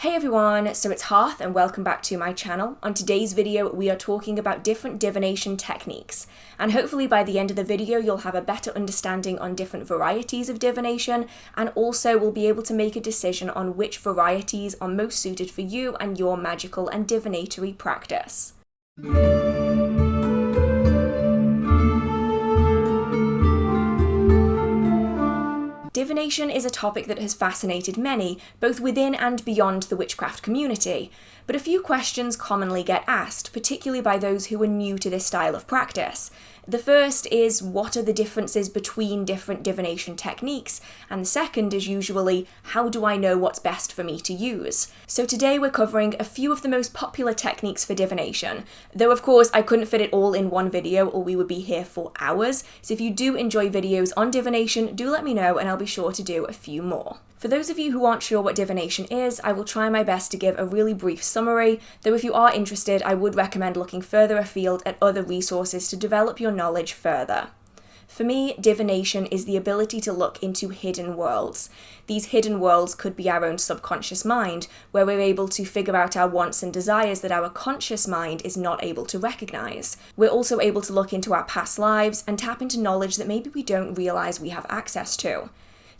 Hey everyone, so it's Hearth and welcome back to my channel. On today's video we are talking about different divination techniques, and hopefully by the end of the video you'll have a better understanding on different varieties of divination, and also will be able to make a decision on which varieties are most suited for you and your magical and divinatory practice. Divination is a topic that has fascinated many, both within and beyond the witchcraft community, but a few questions commonly get asked, particularly by those who are new to this style of practice. The first is, what are the differences between different divination techniques? And the second is usually, how do I know what's best for me to use? So today we're covering a few of the most popular techniques for divination, though of course I couldn't fit it all in one video or we would be here for hours, so if you do enjoy videos on divination, do let me know and I'll be sure to do a few more. For those of you who aren't sure what divination is, I will try my best to give a really brief summary, though if you are interested, I would recommend looking further afield at other resources to develop your knowledge further. For me, divination is the ability to look into hidden worlds. These hidden worlds could be our own subconscious mind, where we're able to figure out our wants and desires that our conscious mind is not able to recognize. We're also able to look into our past lives and tap into knowledge that maybe we don't realize we have access to.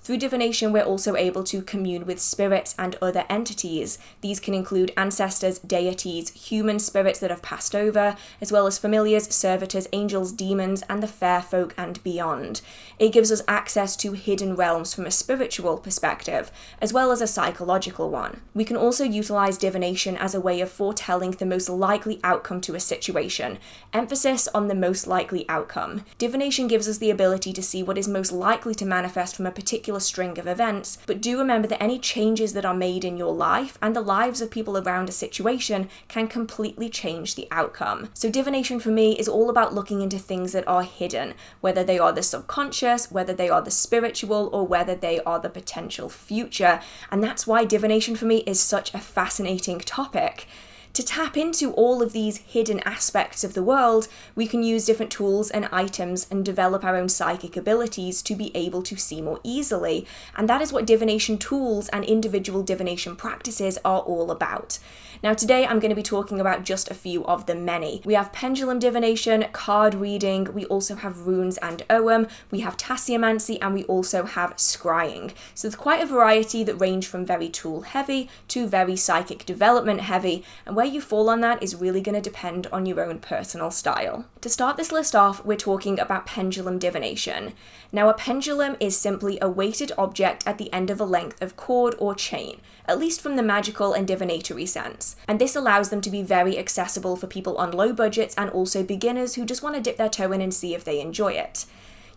Through divination, we're also able to commune with spirits and other entities. These can include ancestors, deities, human spirits that have passed over, as well as familiars, servitors, angels, demons, and the fair folk and beyond. It gives us access to hidden realms from a spiritual perspective, as well as a psychological one. We can also utilize divination as a way of foretelling the most likely outcome to a situation. Emphasis on the most likely outcome. Divination gives us the ability to see what is most likely to manifest from a particular string of events, but do remember that any changes that are made in your life and the lives of people around a situation can completely change the outcome. So divination for me is all about looking into things that are hidden, whether they are the subconscious, whether they are the spiritual, or whether they are the potential future, and that's why divination for me is such a fascinating topic. To tap into all of these hidden aspects of the world, we can use different tools and items and develop our own psychic abilities to be able to see more easily. And that is what divination tools and individual divination practices are all about. Now today I'm going to be talking about just a few of the many. We have pendulum divination, card reading, we also have runes and Ogham, we have tasseomancy, and we also have scrying. So there's quite a variety that range from very tool heavy to very psychic development heavy, and where you fall on that is really going to depend on your own personal style. To start this list off, we're talking about pendulum divination. Now a pendulum is simply a weighted object at the end of a length of cord or chain, at least from the magical and divinatory sense. And this allows them to be very accessible for people on low budgets and also beginners who just want to dip their toe in and see if they enjoy it.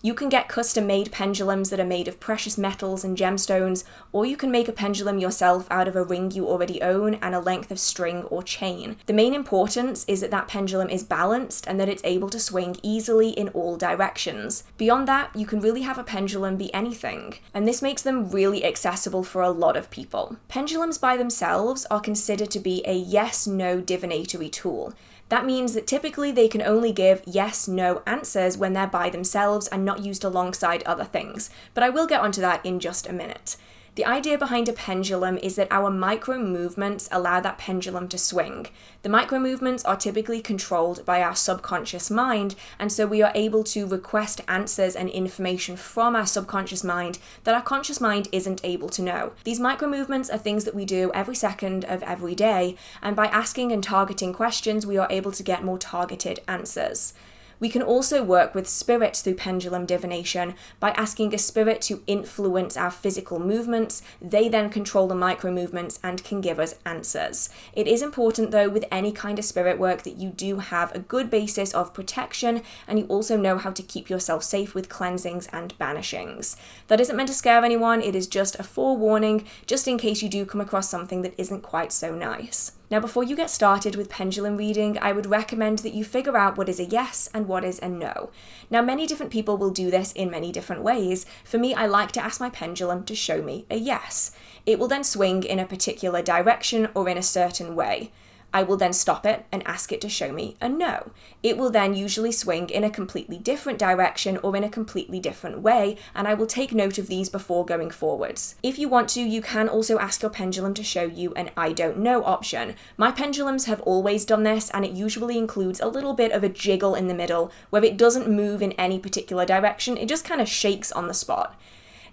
You can get custom-made pendulums that are made of precious metals and gemstones, or you can make a pendulum yourself out of a ring you already own and a length of string or chain. The main importance is that that pendulum is balanced and that it's able to swing easily in all directions. Beyond that, you can really have a pendulum be anything, and this makes them really accessible for a lot of people. Pendulums by themselves are considered to be a yes-no divinatory tool. That means that typically they can only give yes-no answers when they're by themselves and not used alongside other things, but I will get onto that in just a minute. The idea behind a pendulum is that our micro movements allow that pendulum to swing. The micro movements are typically controlled by our subconscious mind, and so we are able to request answers and information from our subconscious mind that our conscious mind isn't able to know. These micro movements are things that we do every second of every day, and by asking and targeting questions, we are able to get more targeted answers. We can also work with spirits through pendulum divination by asking a spirit to influence our physical movements. They then control the micro movements and can give us answers. It is important though with any kind of spirit work that you do have a good basis of protection and you also know how to keep yourself safe with cleansings and banishings. That isn't meant to scare anyone, it is just a forewarning just in case you do come across something that isn't quite so nice. Now before you get started with pendulum reading, I would recommend that you figure out what is a yes and what is a no. Now many different people will do this in many different ways. For me, I like to ask my pendulum to show me a yes. It will then swing in a particular direction or in a certain way. I will then stop it and ask it to show me a no. It will then usually swing in a completely different direction or in a completely different way, and I will take note of these before going forwards. If you want to, you can also ask your pendulum to show you an I don't know option. My pendulums have always done this, and it usually includes a little bit of a jiggle in the middle where it doesn't move in any particular direction, it just kind of shakes on the spot.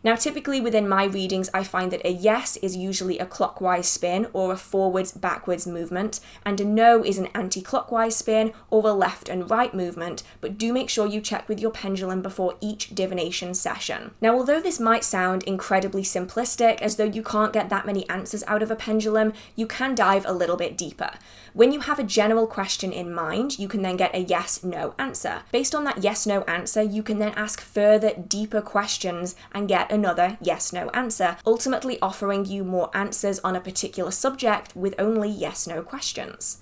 Now, typically within my readings, I find that a yes is usually a clockwise spin or a forwards-backwards movement, and a no is an anti-clockwise spin or a left and right movement, but do make sure you check with your pendulum before each divination session. Now, although this might sound incredibly simplistic, as though you can't get that many answers out of a pendulum, you can dive a little bit deeper. When you have a general question in mind, you can then get a yes-no answer. Based on that yes-no answer, you can then ask further, deeper questions and get another yes-no answer, ultimately offering you more answers on a particular subject with only yes-no questions.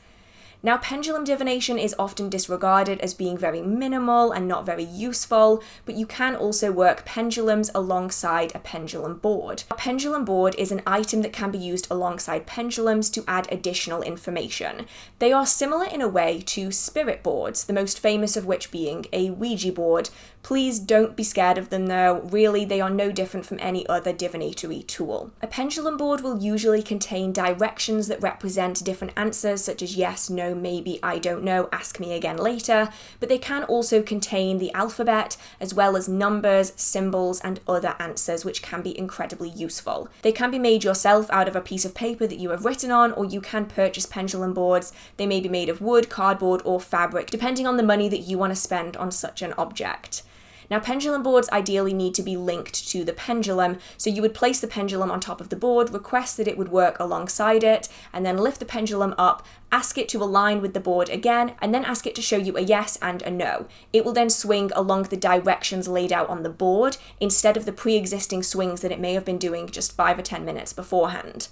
Now, pendulum divination is often disregarded as being very minimal and not very useful, but you can also work pendulums alongside a pendulum board. A pendulum board is an item that can be used alongside pendulums to add additional information. They are similar in a way to spirit boards, the most famous of which being a Ouija board. Please don't be scared of them though, really they are no different from any other divinatory tool. A pendulum board will usually contain directions that represent different answers such as yes, no, maybe, I don't know, ask me again later, but they can also contain the alphabet as well as numbers, symbols and other answers which can be incredibly useful. They can be made yourself out of a piece of paper that you have written on, or you can purchase pendulum boards. They may be made of wood, cardboard or fabric depending on the money that you want to spend on such an object. Now, pendulum boards ideally need to be linked to the pendulum, so you would place the pendulum on top of the board, request that it would work alongside it, and then lift the pendulum up, ask it to align with the board again, and then ask it to show you a yes and a no. It will then swing along the directions laid out on the board, instead of the pre-existing swings that it may have been doing just 5 or 10 minutes beforehand.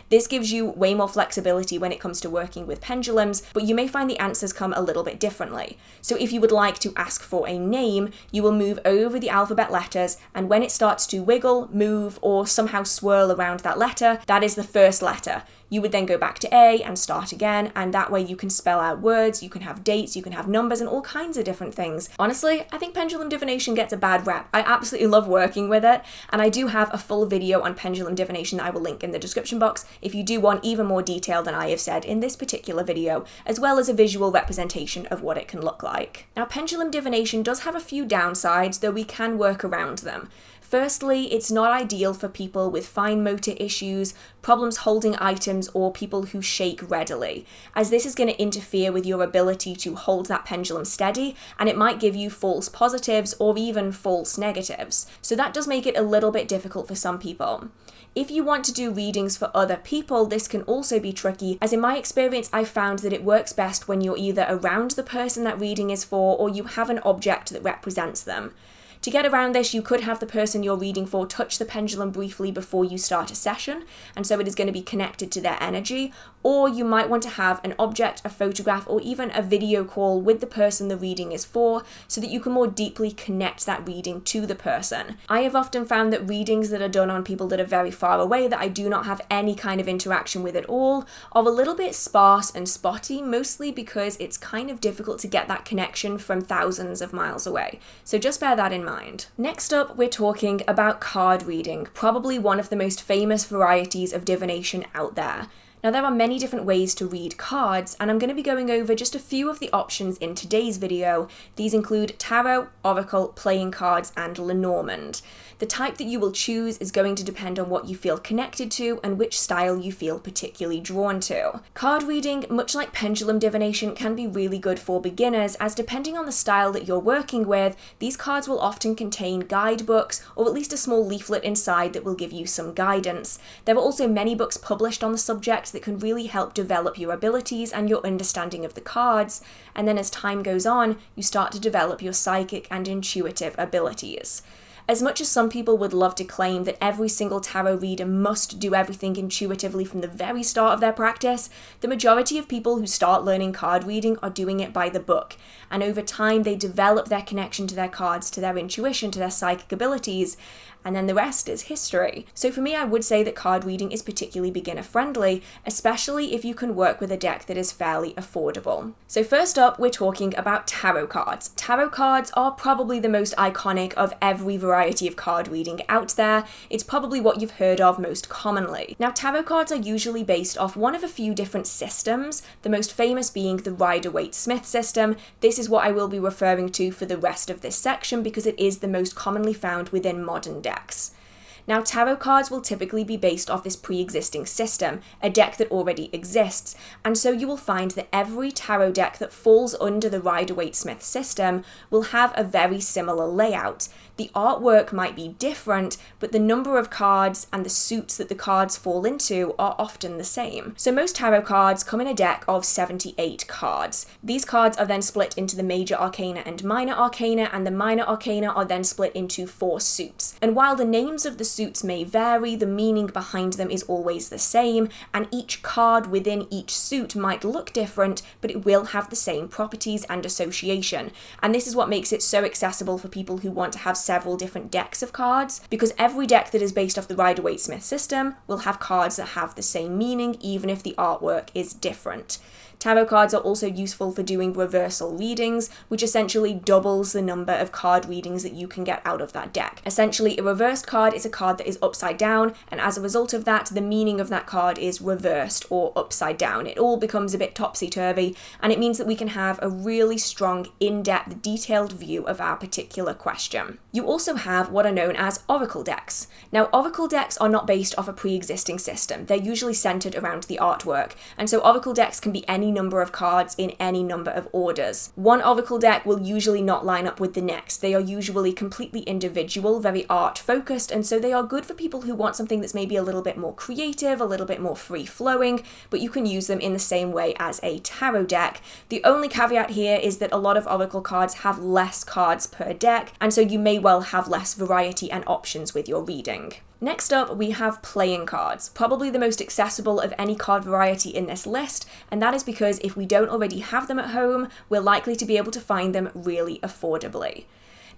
This gives you way more flexibility when it comes to working with pendulums, but you may find the answers come a little bit differently. So if you would like to ask for a name, you will move over the alphabet letters, and when it starts to wiggle, move, or somehow swirl around that letter, that is the first letter. You would then go back to A and start again, and that way you can spell out words, you can have dates, you can have numbers, and all kinds of different things. Honestly, I think pendulum divination gets a bad rep. I absolutely love working with it, and I do have a full video on pendulum divination that I will link in the description box if you do want even more detail than I have said in this particular video, as well as a visual representation of what it can look like. Now, pendulum divination does have a few downsides, though we can work around them. Firstly, it's not ideal for people with fine motor issues, problems holding items, or people who shake readily, as this is going to interfere with your ability to hold that pendulum steady, and it might give you false positives or even false negatives. So that does make it a little bit difficult for some people. If you want to do readings for other people, this can also be tricky, as in my experience I've found that it works best when you're either around the person that reading is for, or you have an object that represents them. To get around this, you could have the person you're reading for touch the pendulum briefly before you start a session, and so it is going to be connected to their energy, or you might want to have an object, a photograph, or even a video call with the person the reading is for, so that you can more deeply connect that reading to the person. I have often found that readings that are done on people that are very far away, that I do not have any kind of interaction with at all, are a little bit sparse and spotty, mostly because it's kind of difficult to get that connection from thousands of miles away. So just bear that in mind. Next up, we're talking about card reading, probably one of the most famous varieties of divination out there. Now, there are many different ways to read cards, and I'm going to be going over just a few of the options in today's video. These include tarot, oracle, playing cards, and Lenormand. The type that you will choose is going to depend on what you feel connected to and which style you feel particularly drawn to. Card reading, much like pendulum divination, can be really good for beginners, as depending on the style that you're working with, these cards will often contain guidebooks or at least a small leaflet inside that will give you some guidance. There are also many books published on the subject that can really help develop your abilities and your understanding of the cards, and then as time goes on, you start to develop your psychic and intuitive abilities. As much as some people would love to claim that every single tarot reader must do everything intuitively from the very start of their practice, the majority of people who start learning card reading are doing it by the book, and over time they develop their connection to their cards, to their intuition, to their psychic abilities, and then the rest is history. So for me, I would say that card reading is particularly beginner friendly, especially if you can work with a deck that is fairly affordable. So first up, we're talking about tarot cards. Tarot cards are probably the most iconic of every variety of card reading out there. It's probably what you've heard of most commonly. Now, tarot cards are usually based off one of a few different systems, the most famous being the Rider-Waite-Smith system. This is what I will be referring to for the rest of this section because it is the most commonly found within modern decks. Now, tarot cards will typically be based off this pre-existing system, a deck that already exists, and so you will find that every tarot deck that falls under the Rider-Waite-Smith system will have a very similar layout. The artwork might be different, but the number of cards and the suits that the cards fall into are often the same. So most tarot cards come in a deck of 78 cards. These cards are then split into the major arcana and minor arcana, and the minor arcana are then split into 4 suits. And while the names of the suits may vary, the meaning behind them is always the same, and each card within each suit might look different, but it will have the same properties and association. And this is what makes it so accessible for people who want to have several different decks of cards, because every deck that is based off the Rider-Waite-Smith system will have cards that have the same meaning, even if the artwork is different. Tarot cards are also useful for doing reversal readings, which essentially doubles the number of card readings that you can get out of that deck. Essentially, a reversed card is a card that is upside down, and as a result of that, the meaning of that card is reversed or upside down. It all becomes a bit topsy-turvy, and it means that we can have a really strong, in-depth, detailed view of our particular question. You also have what are known as oracle decks. Now, oracle decks are not based off a pre-existing system. They're usually centered around the artwork, and so oracle decks can be any number of cards in any number of orders. One oracle deck will usually not line up with the next. They are usually completely individual, very art focused, and so they are good for people who want something that's maybe a little bit more creative, a little bit more free flowing, but you can use them in the same way as a tarot deck. The only caveat here is that a lot of oracle cards have less cards per deck, and so you may well have less variety and options with your reading. Next up, we have playing cards, probably the most accessible of any card variety in this list, and that is because if we don't already have them at home, we're likely to be able to find them really affordably.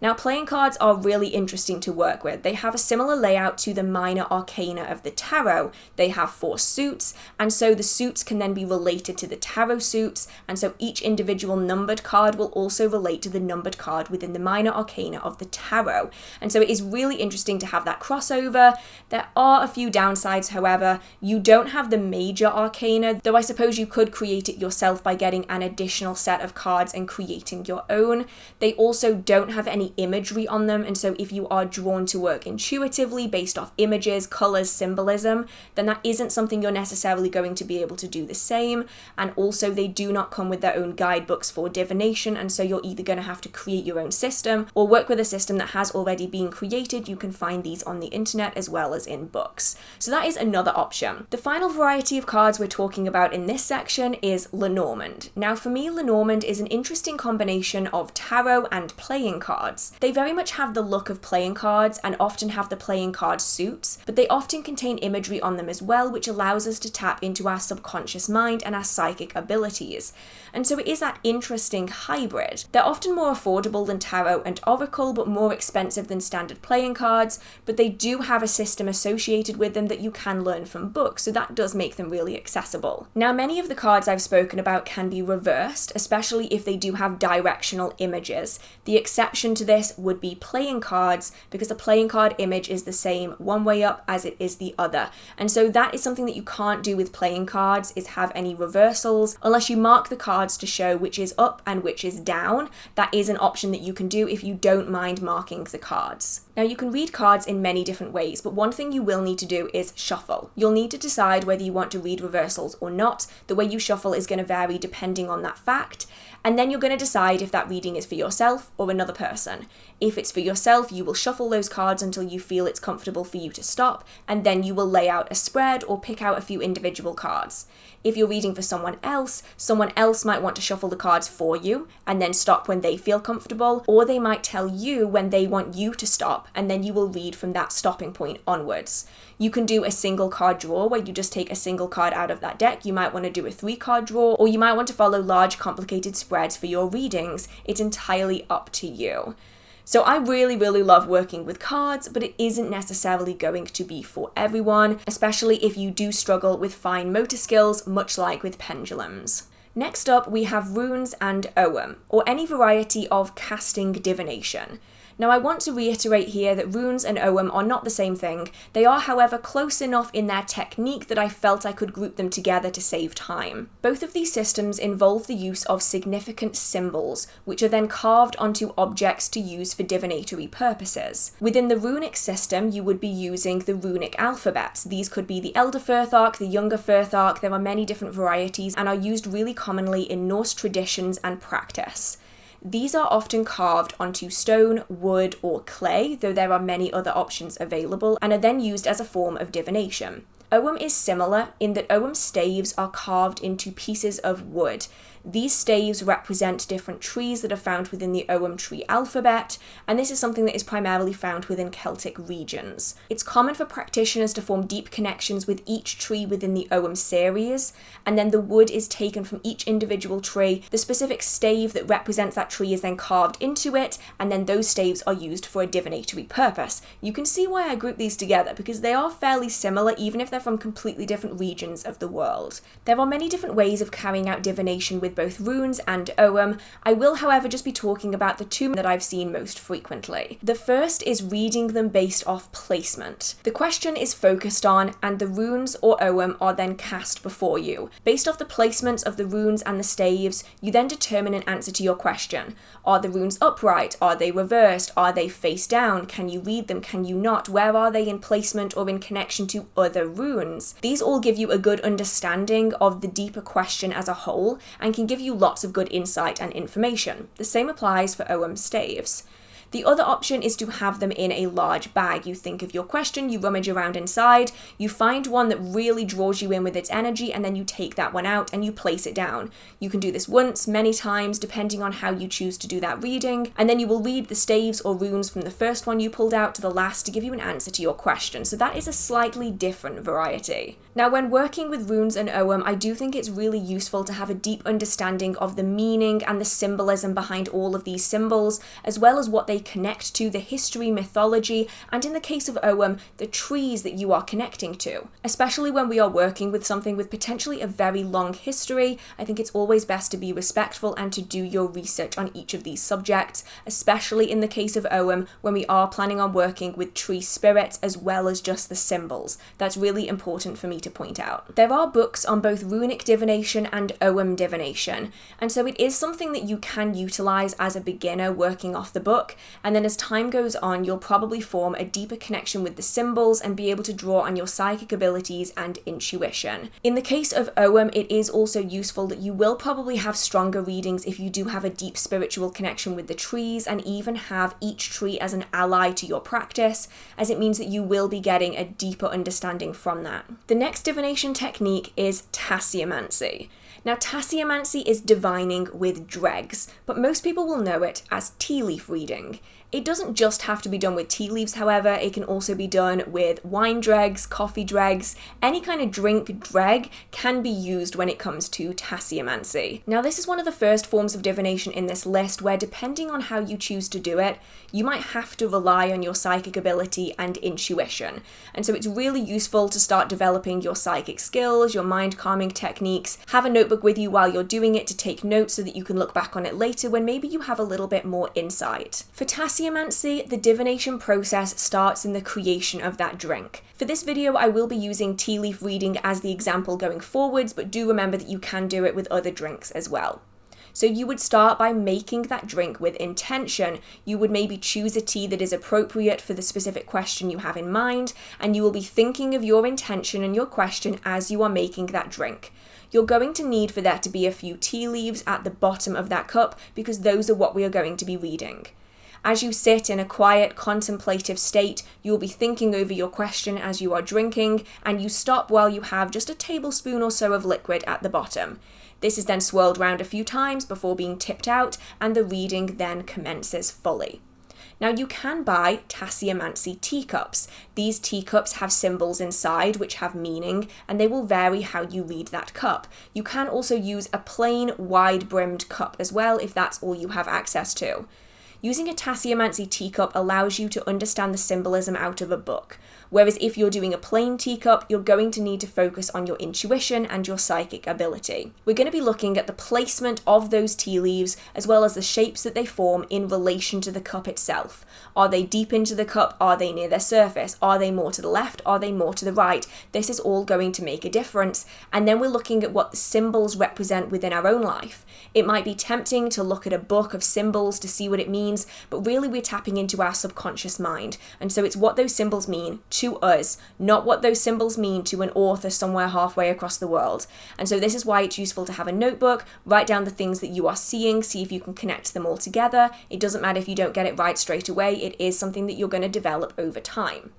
Now, playing cards are really interesting to work with. They have a similar layout to the minor arcana of the tarot. They have 4 suits, and so the suits can then be related to the tarot suits, and so each individual numbered card will also relate to the numbered card within the minor arcana of the tarot. And so it is really interesting to have that crossover. There are a few downsides, however. You don't have the major arcana, though I suppose you could create it yourself by getting an additional set of cards and creating your own. They also don't have any imagery on them, and so if you are drawn to work intuitively based off images, colors, symbolism, then that isn't something you're necessarily going to be able to do the same. And also they do not come with their own guidebooks for divination, and so you're either going to have to create your own system or work with a system that has already been created. You can find these on the internet as well as in books. So that is another option. The final variety of cards we're talking about in this section is Lenormand. Now for me, Lenormand is an interesting combination of tarot and playing cards. They very much have the look of playing cards and often have the playing card suits, but they often contain imagery on them as well, which allows us to tap into our subconscious mind and our psychic abilities. And so it is that interesting hybrid. They're often more affordable than tarot and oracle, but more expensive than standard playing cards, but they do have a system associated with them that you can learn from books, so that does make them really accessible. Now, many of the cards I've spoken about can be reversed, especially if they do have directional images. The exception to this would be playing cards, because the playing card image is the same one way up as it is the other. And so that is something that you can't do with playing cards, is have any reversals, unless you mark the cards to show which is up and which is down. That is an option that you can do if you don't mind marking the cards. Now, you can read cards in many different ways, but one thing you will need to do is shuffle. You'll need to decide whether you want to read reversals or not. The way you shuffle is going to vary depending on that fact. And then you're going to decide if that reading is for yourself or another person. If it's for yourself, you will shuffle those cards until you feel it's comfortable for you to stop, and then you will lay out a spread or pick out a few individual cards. If you're reading for someone else might want to shuffle the cards for you and then stop when they feel comfortable, or they might tell you when they want you to stop, and then you will read from that stopping point onwards. You can do a single card draw where you just take a single card out of that deck. You might want to do a 3-card draw, or you might want to follow large complicated spreads for your readings. It's entirely up to you. So I really love working with cards, but it isn't necessarily going to be for everyone, especially if you do struggle with fine motor skills, much like with pendulums. Next up, we have runes and Ogham, or any variety of casting divination. Now I want to reiterate here that runes and Ogham are not the same thing. They are, however, close enough in their technique that I felt I could group them together to save time. Both of these systems involve the use of significant symbols, which are then carved onto objects to use for divinatory purposes. Within the runic system, you would be using the runic alphabets. These could be the Elder Firth-arc, the Younger Firth-arc. There are many different varieties and are used really commonly in Norse traditions and practice. These are often carved onto stone, wood, or clay, though there are many other options available, and are then used as a form of divination. Ogham is similar in that Ogham staves are carved into pieces of wood. These staves represent different trees that are found within the Ogham tree alphabet, and this is something that is primarily found within Celtic regions. It's common for practitioners to form deep connections with each tree within the Ogham series, and then the wood is taken from each individual tree. The specific stave that represents that tree is then carved into it, and then those staves are used for a divinatory purpose. You can see why I group these together, because they are fairly similar, even if they're from completely different regions of the world. There are many different ways of carrying out divination with both runes and Ogham. I will, however, just be talking about the two that I've seen most frequently. The first is reading them based off placement. The question is focused on, and the runes or Ogham are then cast before you. Based off the placements of the runes and the staves, you then determine an answer to your question. Are the runes upright? Are they reversed? Are they face down? Can you read them? Can you not? Where are they in placement or in connection to other runes? These all give you a good understanding of the deeper question as a whole, and can give you lots of good insight and information. The same applies for Ogham staves. The other option is to have them in a large bag. You think of your question, you rummage around inside, you find one that really draws you in with its energy, and then you take that one out and you place it down. You can do this once, many times, depending on how you choose to do that reading, and then you will read the staves or runes from the first one you pulled out to the last to give you an answer to your question. So that is a slightly different variety. Now, when working with runes and Ogham, I do think it's really useful to have a deep understanding of the meaning and the symbolism behind all of these symbols, as well as what they connect to, the history, mythology, and in the case of Ogham, the trees that you are connecting to. Especially when we are working with something with potentially a very long history, I think it's always best to be respectful and to do your research on each of these subjects, especially in the case of Ogham, when we are planning on working with tree spirits as well as just the symbols. That's really important for me to point out. There are books on both runic divination and Ogham divination, and so it is something that you can utilize as a beginner working off the book, and then as time goes on, you'll probably form a deeper connection with the symbols and be able to draw on your psychic abilities and intuition. In the case of Ogham, it is also useful that you will probably have stronger readings if you do have a deep spiritual connection with the trees, and even have each tree as an ally to your practice, as it means that you will be getting a deeper understanding from that. The next divination technique is Tasseomancy. Now, Tasseomancy is divining with dregs, but most people will know it as tea leaf reading. It doesn't just have to be done with tea leaves, however. It can also be done with wine dregs, coffee dregs. Any kind of drink dreg can be used when it comes to Tasseomancy. Now, this is one of the first forms of divination in this list where, depending on how you choose to do it, you might have to rely on your psychic ability and intuition. And so it's really useful to start developing your psychic skills, your mind calming techniques. Have a notebook with you while you're doing it to take notes so that you can look back on it later when maybe you have a little bit more insight. For Tasseomancy, the divination process starts in the creation of that drink. For this video, I will be using tea leaf reading as the example going forwards, but do remember that you can do it with other drinks as well. So you would start by making that drink with intention. You would maybe choose a tea that is appropriate for the specific question you have in mind, and you will be thinking of your intention and your question as you are making that drink. You're going to need for there to be a few tea leaves at the bottom of that cup, because those are what we are going to be reading. As you sit in a quiet, contemplative state, you will be thinking over your question as you are drinking, and you stop while you have just a tablespoon or so of liquid at the bottom. This is then swirled round a few times before being tipped out, and the reading then commences fully. Now, you can buy Tasseomancy teacups. These teacups have symbols inside which have meaning, and they will vary how you read that cup. You can also use a plain, wide-brimmed cup as well if that's all you have access to. Using a Tasseomancy teacup allows you to understand the symbolism out of a book, whereas if you're doing a plain teacup, you're going to need to focus on your intuition and your psychic ability. We're going to be looking at the placement of those tea leaves, as well as the shapes that they form in relation to the cup itself. Are they deep into the cup? Are they near their surface? Are they more to the left? Are they more to the right? This is all going to make a difference. And then we're looking at what the symbols represent within our own life. It might be tempting to look at a book of symbols to see what it means, but really we're tapping into our subconscious mind. And so it's what those symbols mean to us, not what those symbols mean to an author somewhere halfway across the world. And so this is why it's useful to have a notebook, write down the things that you are seeing, see if you can connect them all together. It doesn't matter if you don't get it right straight away, it is something that you're going to develop over time.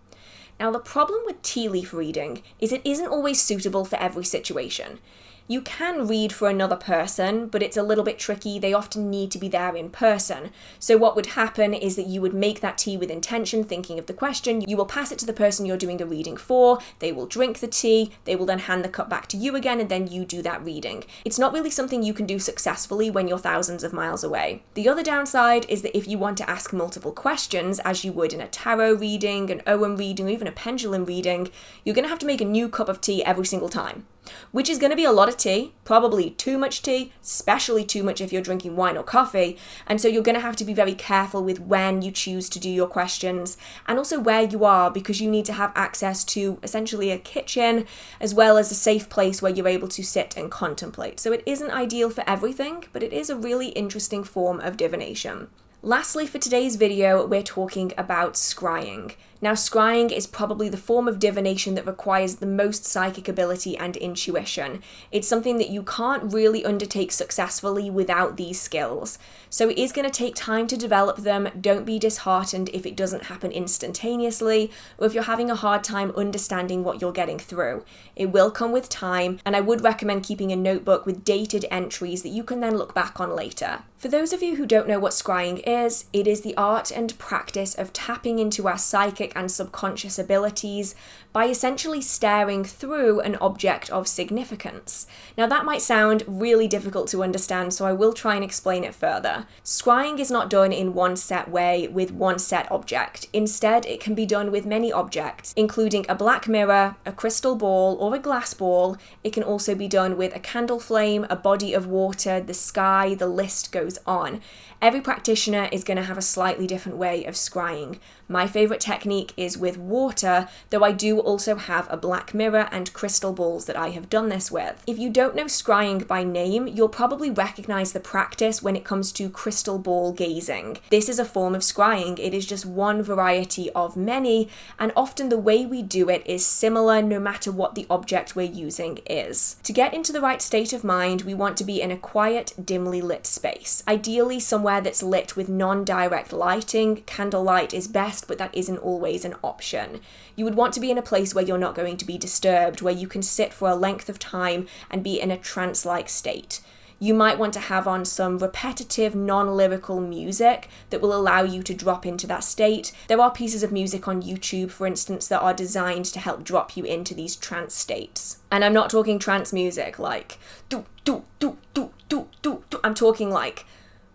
Now, the problem with tea leaf reading is it isn't always suitable for every situation. You can read for another person, but it's a little bit tricky. They often need to be there in person. So what would happen is that you would make that tea with intention, thinking of the question. You will pass it to the person you're doing a reading for. They will drink the tea. They will then hand the cup back to you again, and then you do that reading. It's not really something you can do successfully when you're thousands of miles away. The other downside is that if you want to ask multiple questions, as you would in a tarot reading, an Ogham reading, or even a pendulum reading, you're going to have to make a new cup of tea every single time, which is going to be a lot of tea, probably too much tea, especially too much if you're drinking wine or coffee. And so you're going to have to be very careful with when you choose to do your questions and also where you are, because you need to have access to essentially a kitchen as well as a safe place where you're able to sit and contemplate. So it isn't ideal for everything, but it is a really interesting form of divination. Lastly, for today's video, we're talking about scrying. Now, scrying is probably the form of divination that requires the most psychic ability and intuition. It's something that you can't really undertake successfully without these skills. So it is going to take time to develop them. Don't be disheartened if it doesn't happen instantaneously, or if you're having a hard time understanding what you're getting through. It will come with time, and I would recommend keeping a notebook with dated entries that you can then look back on later. For those of you who don't know what scrying is, it is the art and practice of tapping into our psychic and subconscious abilities by essentially staring through an object of significance. Now that might sound really difficult to understand, so I will try and explain it further. Scrying is not done in one set way with one set object. Instead, it can be done with many objects, including a black mirror, a crystal ball, or a glass ball. It can also be done with a candle flame, a body of water, the sky, the list goes on. Every practitioner is going to have a slightly different way of scrying. My favourite technique is with water, though I do also have a black mirror and crystal balls that I have done this with. If you don't know scrying by name, you'll probably recognise the practice when it comes to crystal ball gazing. This is a form of scrying. It is just one variety of many, and often the way we do it is similar no matter what the object we're using is. To get into the right state of mind, we want to be in a quiet, dimly lit space. Ideally somewhere that's lit with non-direct lighting. Candlelight is best, but that isn't always an option. You would want to be in a place where you're not going to be disturbed, where you can sit for a length of time and be in a trance-like state. You might want to have on some repetitive, non-lyrical music that will allow you to drop into that state. There are pieces of music on YouTube, for instance, that are designed to help drop you into these trance states. And I'm not talking trance music like do do do do do do do. I'm talking like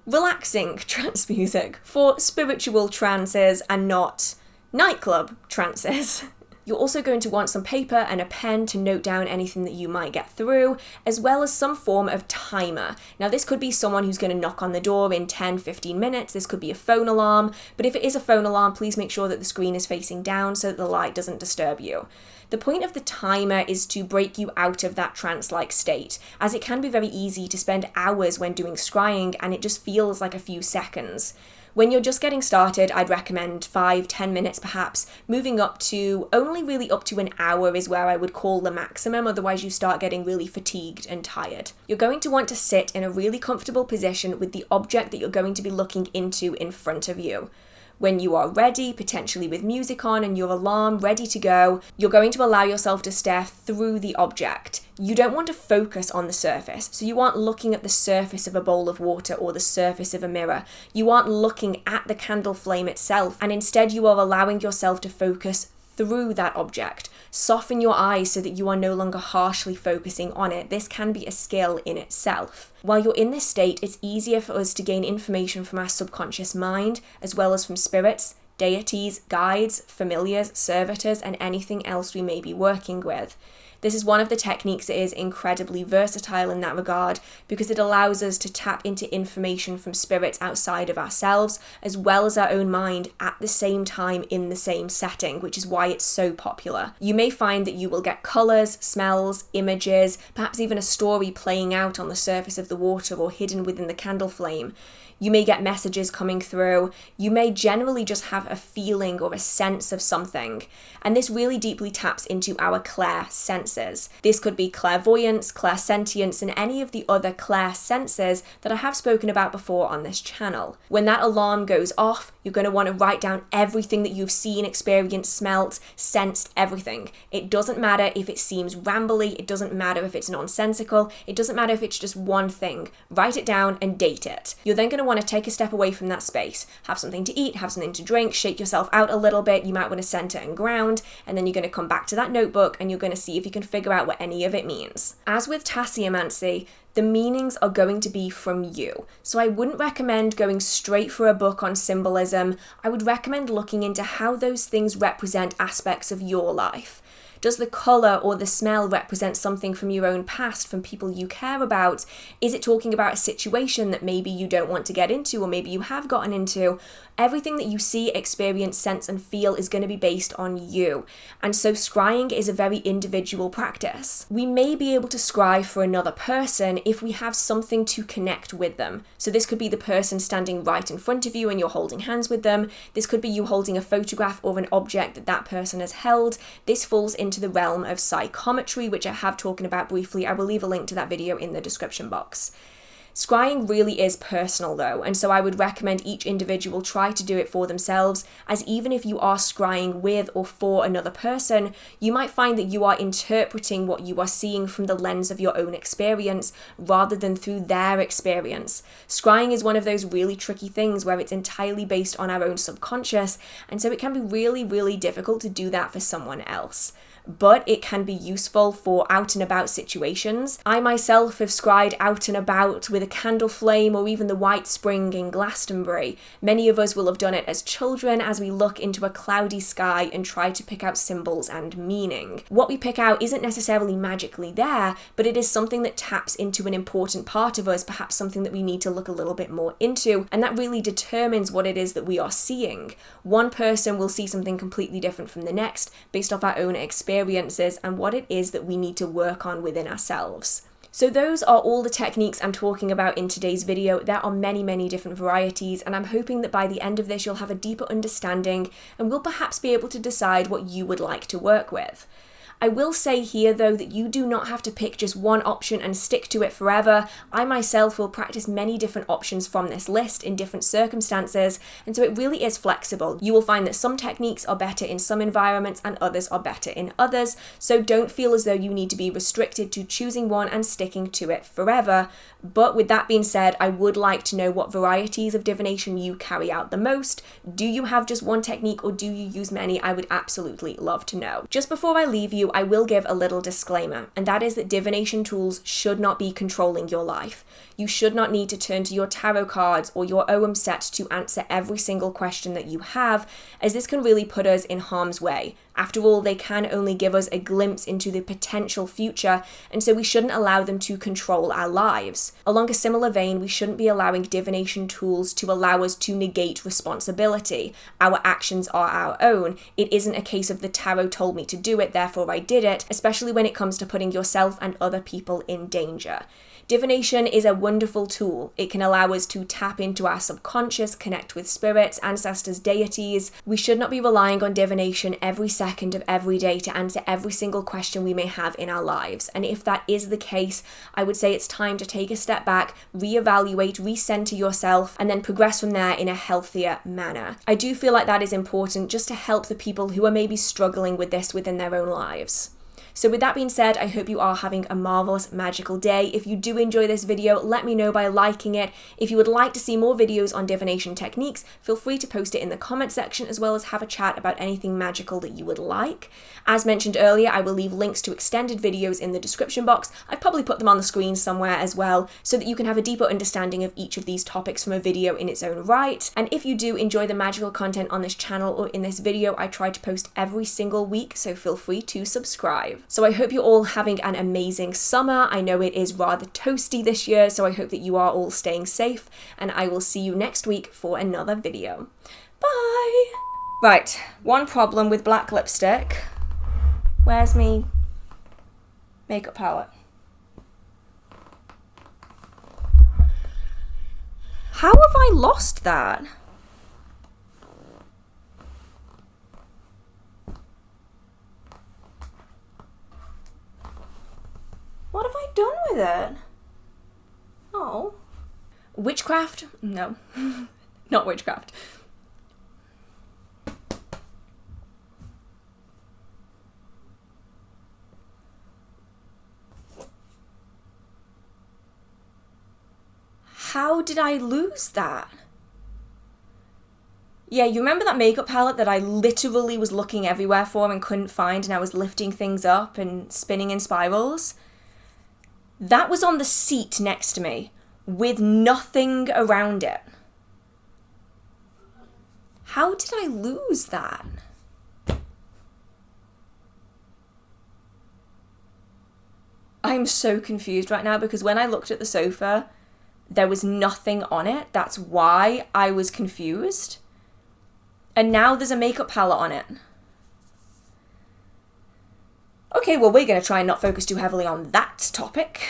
relaxing trance music for spiritual trances and not nightclub trances. You're also going to want some paper and a pen to note down anything that you might get through, as well as some form of timer. Now this could be someone who's going to knock on the door in 10-15 minutes, this could be a phone alarm, but if it is a phone alarm, please make sure that the screen is facing down so that the light doesn't disturb you. The point of the timer is to break you out of that trance-like state, as it can be very easy to spend hours when doing scrying and it just feels like a few seconds. When you're just getting started, I'd recommend 5-10 minutes perhaps. Moving up to only really up to an hour is where I would call the maximum, otherwise you start getting really fatigued and tired. You're going to want to sit in a really comfortable position with the object that you're going to be looking into in front of you. When you are ready, potentially with music on and your alarm ready to go, you're going to allow yourself to stare through the object. You don't want to focus on the surface, so you aren't looking at the surface of a bowl of water or the surface of a mirror. You aren't looking at the candle flame itself, and instead you are allowing yourself to focus through that object. Soften your eyes so that you are no longer harshly focusing on it. This can be a skill in itself. While you're in this state, it's easier for us to gain information from our subconscious mind, as well as from spirits, deities, guides, familiars, servitors, and anything else we may be working with. This is one of the techniques that is incredibly versatile in that regard, because it allows us to tap into information from spirits outside of ourselves, as well as our own mind at the same time in the same setting, which is why it's so popular. You may find that you will get colours, smells, images, perhaps even a story playing out on the surface of the water or hidden within the candle flame. You may get messages coming through. You may generally just have a feeling or a sense of something. And this really deeply taps into our clair senses. This could be clairvoyance, clairsentience, and any of the other clair senses that I have spoken about before on this channel. When that alarm goes off, you're going to want to write down everything that you've seen, experienced, smelt, sensed, everything. It doesn't matter if it seems rambly, it doesn't matter if it's nonsensical, it doesn't matter if it's just one thing. Write it down and date it. You're then going to want to take a step away from that space. Have something to eat, have something to drink, shake yourself out a little bit. You might want to center and ground, and then you're going to come back to that notebook and you're going to see if you can figure out what any of it means. As with Tasseomancy, the meanings are going to be from you. So I wouldn't recommend going straight for a book on symbolism. I would recommend looking into how those things represent aspects of your life. Does the colour or the smell represent something from your own past, from people you care about? Is it talking about a situation that maybe you don't want to get into, or maybe you have gotten into? Everything that you see, experience, sense, and feel is going to be based on you. And so scrying is a very individual practice. We may be able to scry for another person if we have something to connect with them. So this could be the person standing right in front of you and you're holding hands with them. This could be you holding a photograph or an object that that person has held. This falls into the realm of psychometry, which I have talked about briefly. I will leave a link to that video in the description box. Scrying really is personal though, and so I would recommend each individual try to do it for themselves, as even if you are scrying with or for another person, you might find that you are interpreting what you are seeing from the lens of your own experience rather than through their experience. Scrying is one of those really tricky things where it's entirely based on our own subconscious, and so it can be really, really difficult to do that for someone else. But it can be useful for out and about situations. I myself have scried out and about with a candle flame or even the White Spring in Glastonbury. Many of us will have done it as children as we look into a cloudy sky and try to pick out symbols and meaning. What we pick out isn't necessarily magically there, but it is something that taps into an important part of us, perhaps something that we need to look a little bit more into, and that really determines what it is that we are seeing. One person will see something completely different from the next based off our own experiences and what it is that we need to work on within ourselves. So those are all the techniques I'm talking about in today's video. There are many, many different varieties, and I'm hoping that by the end of this you'll have a deeper understanding and will perhaps be able to decide what you would like to work with. I will say here though that you do not have to pick just one option and stick to it forever. I myself will practice many different options from this list in different circumstances, and so it really is flexible. You will find that some techniques are better in some environments and others are better in others, so don't feel as though you need to be restricted to choosing one and sticking to it forever. But with that being said, I would like to know what varieties of divination you carry out the most. Do you have just one technique or do you use many? I would absolutely love to know. Just before I leave you, I will give a little disclaimer, and that is that divination tools should not be controlling your life. You should not need to turn to your tarot cards or your Ogham set to answer every single question that you have, as this can really put us in harm's way. After all, they can only give us a glimpse into the potential future, and so we shouldn't allow them to control our lives. Along a similar vein, we shouldn't be allowing divination tools to allow us to negate responsibility. Our actions are our own. It isn't a case of the tarot told me to do it, therefore I did it, especially when it comes to putting yourself and other people in danger. Divination is a wonderful tool. It can allow us to tap into our subconscious, connect with spirits, ancestors, deities. We should not be relying on divination every second of every day to answer every single question we may have in our lives. And if that is the case, I would say it's time to take a step back, reevaluate, recenter yourself, and then progress from there in a healthier manner. I do feel like that is important just to help the people who are maybe struggling with this within their own lives. So with that being said, I hope you are having a marvellous magical day. If you do enjoy this video, let me know by liking it. If you would like to see more videos on divination techniques, feel free to post it in the comment section, as well as have a chat about anything magical that you would like. As mentioned earlier, I will leave links to extended videos in the description box. I've probably put them on the screen somewhere as well, so that you can have a deeper understanding of each of these topics from a video in its own right. And if you do enjoy the magical content on this channel or in this video, I try to post every single week, so feel free to subscribe. So I hope you're all having an amazing summer. I know it is rather toasty this year, so I hope that you are all staying safe, and I will see you next week for another video. Bye! Right, one problem with black lipstick. Where's me makeup palette? How have I lost that? What have I done with it? Oh. Witchcraft? No. Not witchcraft. How did I lose that? Yeah, you remember that makeup palette that I literally was looking everywhere for and couldn't find, and I was lifting things up and spinning in spirals? That was on the seat next to me, with nothing around it. How did I lose that? I'm so confused right now, because when I looked at the sofa, there was nothing on it. That's why I was confused. And now there's a makeup palette on it. Okay, well, we're going to try and not focus too heavily on that topic.